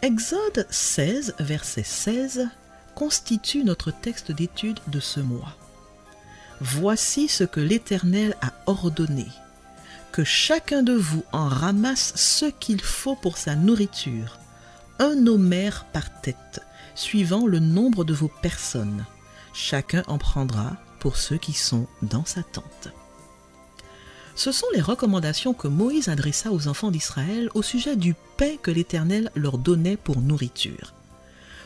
Exode 16, verset 16, constitue notre texte d'étude de ce mois. Voici ce que l'Éternel a ordonné, que chacun de vous en ramasse ce qu'il faut pour sa nourriture, un homère par tête, suivant le nombre de vos personnes. Chacun en prendra pour ceux qui sont dans sa tente. Ce sont les recommandations que Moïse adressa aux enfants d'Israël au sujet du pain que l'Éternel leur donnait pour nourriture.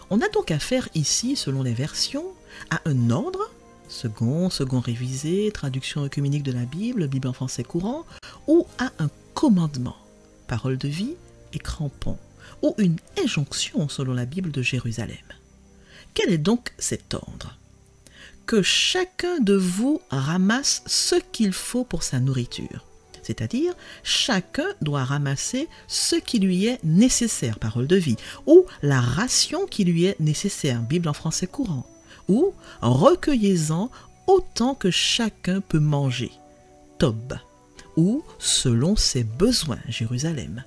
On a donc affaire ici, selon les versions, à un ordre, second révisé, traduction œcuménique de la Bible en français courant, ou à un commandement, parole de vie et crampon, ou une injonction selon la Bible de Jérusalem. Quel est donc cet ordre ? Que chacun de vous ramasse ce qu'il faut pour sa nourriture. C'est-à-dire, chacun doit ramasser ce qui lui est nécessaire, parole de vie, ou la ration qui lui est nécessaire, Bible en français courant, ou recueillez-en autant que chacun peut manger, Tob, ou selon ses besoins, Jérusalem.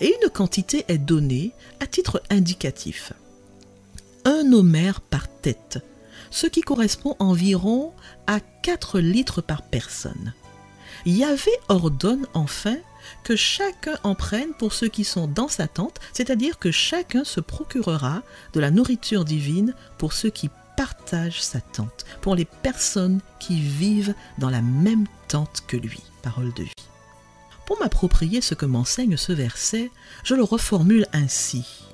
Et une quantité est donnée à titre indicatif. Un homère par tête, ce qui correspond environ à 4 litres par personne. Yahvé ordonne enfin que chacun en prenne pour ceux qui sont dans sa tente, c'est-à-dire que chacun se procurera de la nourriture divine pour ceux qui partagent sa tente, pour les personnes qui vivent dans la même tente que lui. Parole de vie. Pour m'approprier ce que m'enseigne ce verset, je le reformule ainsi.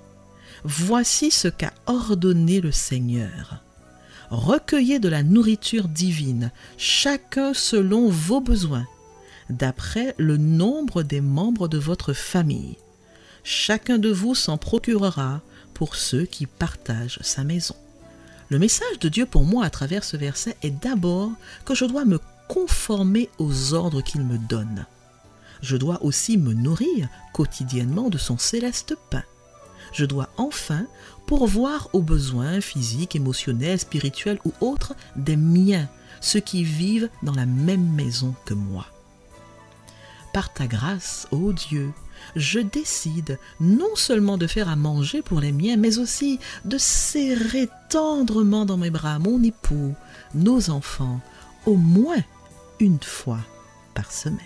Voici ce qu'a ordonné le Seigneur. Recueillez de la nourriture divine, chacun selon vos besoins, d'après le nombre des membres de votre famille. Chacun de vous s'en procurera pour ceux qui partagent sa maison. Le message de Dieu pour moi à travers ce verset est d'abord que je dois me conformer aux ordres qu'il me donne. Je dois aussi me nourrir quotidiennement de son céleste pain. Je dois enfin pourvoir aux besoins physiques, émotionnels, spirituels ou autres des miens, ceux qui vivent dans la même maison que moi. Par ta grâce, ô Dieu, je décide non seulement de faire à manger pour les miens, mais aussi de serrer tendrement dans mes bras mon époux, nos enfants, au moins une fois par semaine.